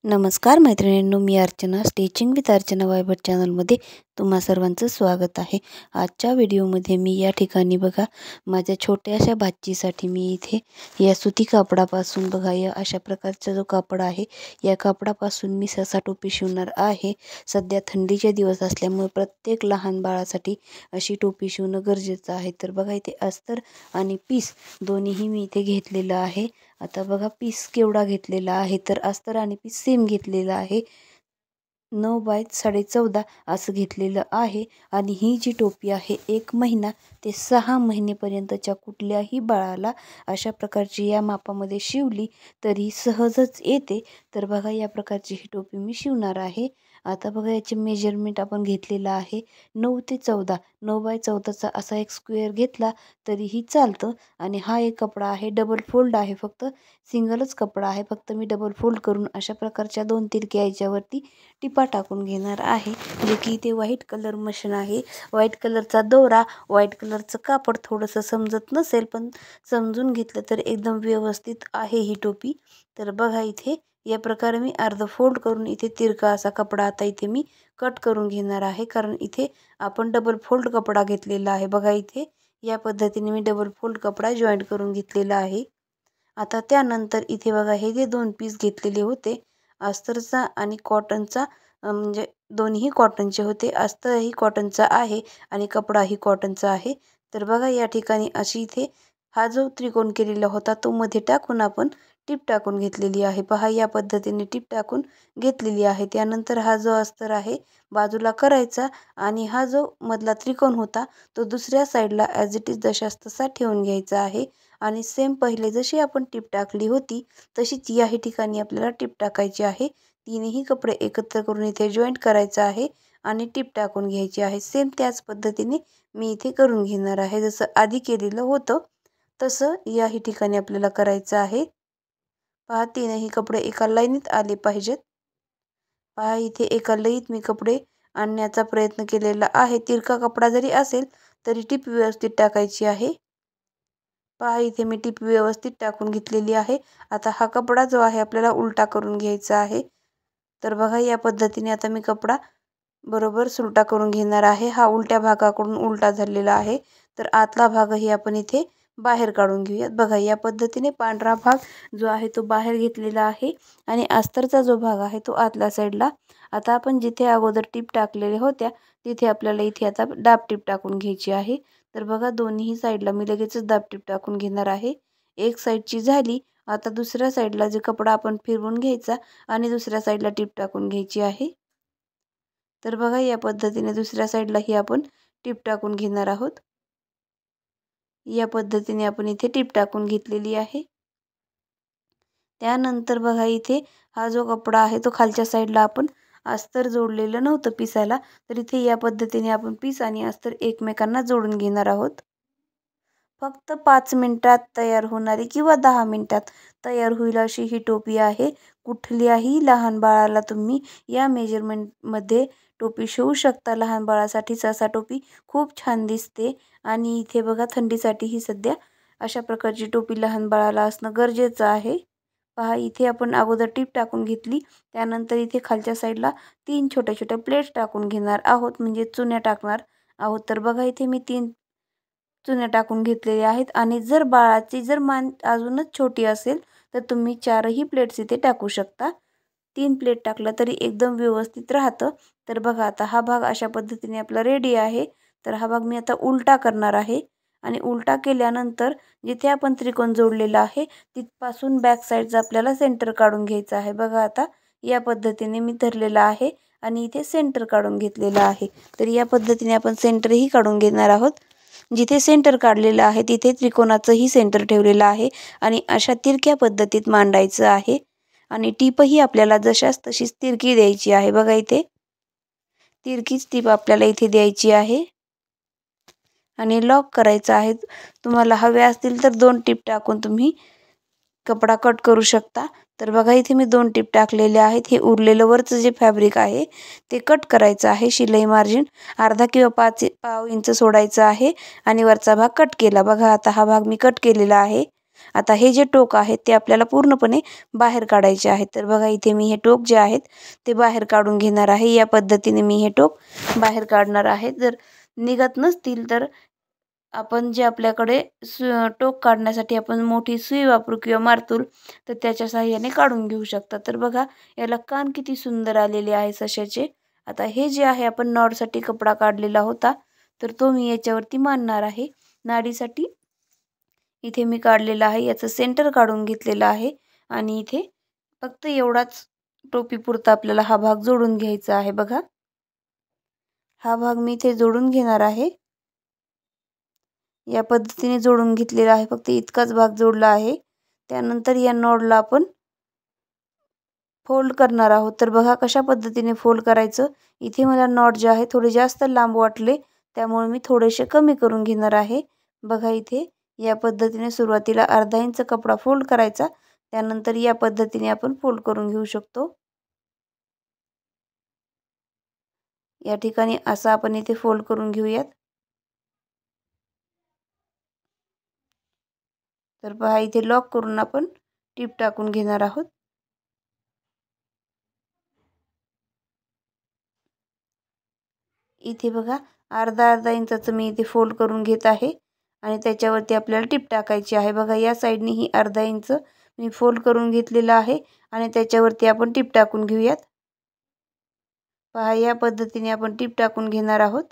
नमस्कार मैत्रिणींनो, मी Archana stitching with Archana Viber चॅनलमध्ये तुम्हा सर्वांचं स्वागत आहे। आजच्या व्हिडिओमध्ये मी या ठिकाणी बघा माझ्या छोट्याशा भाचीसाठी मी इथे या सुती कापडापासून बघा या अशा प्रकारचा जो कापड आहे या कापडापासून मी ससा टोपी शिवणार आहे। सध्या थंडीचे दिवस असल्यामुळे प्रत्येक लहान बाळासाठी अशी टोपी शिवणं गरजेचं आहे। तर बघा इथे अस्तर आणि पीस दोन्हीही मी इथे घेतलेलं आहे। आता बघा पीस केवढा घेतलेला आहे, तर अस्तर आणि पीस सेम घेतलेला आहे। 9 बाय 14.5 असं घेतलेलं आहे। आणि ही जी टोपी आहे 1 महिना ते 6 महिनेपर्यंतच्या कुठल्याही बाळाला अशा प्रकारची या मापामध्ये शिवली तरी सहजच येते। तर बघा या प्रकारची ही टोपी मी शिवणार आहे। आता बघा याचे मेजरमेंट आपण घेतलेलं आहे 9 ते 14। 9 बाय 14चा असा एक स्क्वेअर घेतला तरीही चालतं। आणि हा एक कपडा आहे, डबल फोल्ड आहे, फक्त सिंगलच कपडा आहे, फक्त मी डबल फोल्ड करून अशा प्रकारच्या 2 तिरक्या याच्यावरती टिपा टाकून घेणार आहे। जे की इथे व्हाईट कलर मशीन आहे, व्हाईट कलरचा दोरा, व्हाईट कलरचं कापड थोडंसं समजत नसेल पण समजून घेतलं तर एकदम व्यवस्थित आहे ही टोपी। तर बघा इथे या प्रकारे मी अर्ध फोल्ड करून इथे तिरका असा कपडा आता इथे मी कट करून घेणार आहे, कारण इथे आपण डबल फोल्ड कपडा घेतलेला आहे। बघा इथे या पद्धतीने मी डबल फोल्ड कपडा जॉईंट करून घेतलेला आहे। आता त्यानंतर इथे बघा हे जे 2 पीस घेतलेले होते अस्तरचा आणि कॉटनचा, म्हणजे दोन्ही कॉटनचे होते, अस्तरही कॉटनचा आहे आणि कपडाही कॉटनचा आहे। तर बघा या ठिकाणी अशी इथे हा जो त्रिकोण केलेला होता तो मध्ये टाकून आपण टिप टाकून घेतलेली आहे। पहा या पद्धतीने टिप टाकून घेतलेली आहे। त्यानंतर हा जो अस्तर आहे बाजूला करायचा आणि हा जो मधला त्रिकोण होता तो दुसऱ्या साईडला ॲज इट इज जशास तसा ठेवून घ्यायचा आहे। आणि सेम पहिले जशी आपण टिप टाकली होती तशीच याही ठिकाणी आपल्याला टिप टाकायची आहे। तिन्ही कपडे एकत्र करून इथे जॉईंट करायचं आहे आणि टिप टाकून घ्यायची आहे। सेम त्याच पद्धतीने मी इथे करून घेणार आहे, जसं आधी केलेलं होतं तसं याही ठिकाणी आपल्याला करायचं आहे। पहा तीनही कपडे एका लाईनीत आले पाहिजेत। पहा इथे एका लईत मी कपडे आणण्याचा प्रयत्न केलेला आहे। तिरका कपडा जरी असेल तरी टिप व्यवस्थित टाकायची आहे। पहा इथे मी टिप व्यवस्थित टाकून घेतलेली आहे। आता हा कपडा जो आहे आपल्याला उलटा करून घ्यायचा आहे। तर बघा या पद्धतीने आता मी कपडा बरोबर सुलटा करून घेणार आहे। हा उलट्या भागाकडून उलटा झालेला आहे, तर आतला भागही आपण इथे बाहेर काढून घेऊयात। बघा या पद्धतीने पांढरा भाग जो आहे तो बाहेर घेतलेला आहे आणि अस्तरचा जो भाग आहे तो आतल्या साईडला। आता आपण जिथे अगोदर टिप टाकलेल्या होत्या तिथे आपल्याला इथे आता दाब टिप टाकून घ्यायची आहे। तर बघा दोन्ही साईडला मी लगेचच दाब टिप टाकून घेणार आहे। एक साईडची झाली, आता दुसऱ्या साईडला जे कपडा आपण फिरवून घ्यायचा आणि दुसऱ्या साईडला टिप टाकून घ्यायची आहे। तर बघा या पद्धतीने दुसऱ्या साईडलाही आपण टिप टाकून घेणार आहोत। या पद्धतीने आपण इथे टिप टाकून घेतलेली आहे। त्यानंतर बघा इथे हा जो कपडा आहे तो खालच्या साईडला आपण अस्तर जोडलेलं नव्हतं पिसाला, तर इथे या पद्धतीने आपण पीस आणि अस्तर एकमेकांना जोडून घेणार आहोत। फक्त 5 मिनिटात तयार होणारी किंवा 10 मिनिटात तयार होईल अशी ही टोपी आहे। कुठल्याही लहान बाळाला तुम्ही या मेजरमेंटमध्ये टोपी शिवू शकता। लहान बाळासाठी ससा टोपी खूप छान दिसते आणि इथे बघा थंडीसाठी ही सध्या अशा प्रकारची टोपी लहान बाळाला असणं गरजेचं आहे। पहा इथे आपण अगोदर टिप टाकून घेतली, त्यानंतर इथे खालच्या साईडला 3 छोट्या छोट्या प्लेट्स टाकून घेणार आहोत, म्हणजे चुन्या टाकणार आहोत। तर बघा इथे मी 3 चुन्या टाकून घेतलेल्या आहेत। आणि जर बाळाची जर मान अजूनच छोटी असेल तर तुम्ही 4ही प्लेट्स इथे टाकू शकता। 3 प्लेट टाकलं तरी एकदम व्यवस्थित राहतं। तर बघा आता हा भाग अशा पद्धतीने आपला रेडी आहे। तर हा भाग मी आता उलटा करणार आहे आणि उलटा केल्यानंतर जिथे आपण त्रिकोण जोडलेला आहे तिथपासून बॅक साईडचा आपल्याला सेंटर काढून घ्यायचा आहे। बघा आता या पद्धतीने मी धरलेला आहे आणि इथे सेंटर काढून घेतलेला आहे। तर या पद्धतीने आपण सेंटरही काढून घेणार आहोत। जिथे सेंटर काढलेलं आहे तिथे त्रिकोणाचंही सेंटर ठेवलेलं आहे आणि अशा तिरक्या पद्धतीत मांडायचं आहे। आणि टीपही आपल्याला जशास तशीच तिरकी द्यायची आहे। बघा इथे तिरकीच टीप आपल्याला इथे द्यायची आहे आणि लॉक करायचं आहे। तुम्हाला हवे असतील तर 2 टीप टाकून तुम्ही कपडा कट करू शकता। तर बघा इथे मी 2 टीप टाकलेले आहेत। हे उरलेलं वरचं जे फॅब्रिक आहे ते कट करायचं आहे। शिलाई मार्जिन अर्धा किंवा पाव इंच सोडायचं आहे आणि वरचा भाग कट केला। बघा आता हा भाग मी कट केलेला आहे आता हे जे टोक आहेत ते आपल्याला पूर्णपणे बाहेर काढायचे आहेत. तर बघा इथे मी हे टोक जे आहेत ते बाहेर काढून घेणार आहे. या पद्धतीने मी हे टोक बाहेर काढणार आहे. जर निघत नसतील तर आपण जे आपल्याकडे टोक काढण्यासाठी आपण मोठी सुई वापरू किंवा मारतूल तर त्याच्या साहाय्याने काढून घेऊ शकता. तर बघा याला कान किती सुंदर आलेले आहे सशाचे. आता हे जे आहे आपण नॉडसाठी कपडा काढलेला होता तर तो मी याच्यावरती मांडणार आहे. नाडीसाठी इथे मी काढलेला आहे, याचं सेंटर काढून घेतलेलं आहे आणि इथे फक्त एवढाच टोपी पुरता आपल्याला हा भाग जोडून घ्यायचा आहे. बघा हा भाग मी इथे जोडून घेणार आहे. या पद्धतीने जोडून घेतलेला आहे. फक्त इतकाच भाग जोडला आहे. त्यानंतर या नॉडला आपण फोल्ड करणार आहोत. तर बघा कशा पद्धतीने फोल्ड करायचं. इथे मला नॉट जे आहे थोडे जास्त लांब वाटले त्यामुळे मी थोडेसे कमी करून घेणार आहे. बघा इथे या पद्धतीने सुरुवातीला अर्धा इंच कपडा फोल्ड करायचा. त्यानंतर या पद्धतीने आपण फोल्ड करून घेऊ शकतो. या ठिकाणी असं आपण इथे फोल्ड करून घेऊयात. तर पहा इथे लॉक करून आपण टीप टाकून घेणार आहोत. इथे बघा अर्धा इंचाचं मी इथे फोल्ड करून घेत आहे आणि त्याच्यावरती आपल्याला टीप टाकायची आहे. बघा या साईडने ही अर्धा इंच मी फोल्ड करून घेतलेला आहे आणि त्याच्यावरती आपण टीप टाकून घेऊयात. पहा या पद्धतीने आपण टीप टाकून घेणार आहोत.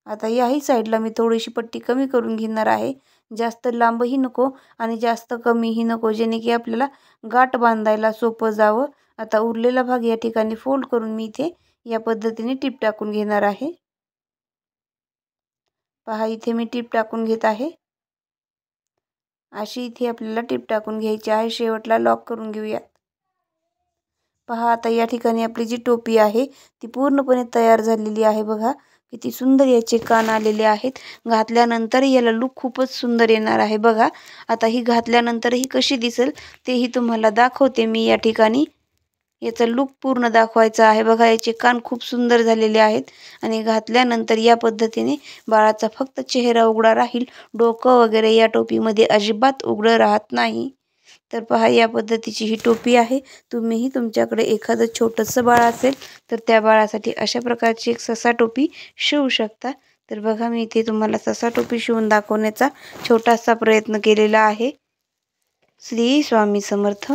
आता याही साईडला मी थोडीशी पट्टी कमी करून घेणार आहे. जास्त लांबही नको आणि जास्त कमीही नको, जेणे की आपल्याला गाठ बांधायला सोपं जावं. आता उरलेला भाग या ठिकाणी फोल्ड करून मी इथे या पद्धतीने टीप टाकून घेणार आहे. पहा इथे मी टीप टाकून घेत आहे. अशी इथे आपल्याला टीप टाकून घ्यायची आहे. शेवटला लॉक करून घेऊया. पहा आता या ठिकाणी आपली जी टोपी आहे ती पूर्णपणे तयार झालेली आहे. बघा किती सुंदर याचे कान आलेले आहेत. घातल्यानंतर याला लुक खूपच सुंदर येणार आहे. बघा आता ही घातल्यानंतर ही कशी दिसेल तेही तुम्हाला दाखवते मी. या ठिकाणी याचा लुक पूर्ण दाखवायचा आहे. बघा याचे कान खूप सुंदर झालेले आहेत आणि घातल्यानंतर या पद्धतीने बाळाचा फक्त चेहरा उघडा राहील. डोकं वगैरे या टोपीमध्ये अजिबात उघडं राहत नाही. तर पहा या पद्धतीची ही टोपी आहे. तुम्हीही तुमच्याकडे एखादं छोटंसं बाळ असेल तर त्या बाळासाठी अशा प्रकारची एक ससा टोपी शिवू शकता. तर बघा मी इथे तुम्हाला ससा टोपी शिवून दाखवण्याचा छोटासा प्रयत्न केलेला आहे. श्री स्वामी समर्थ.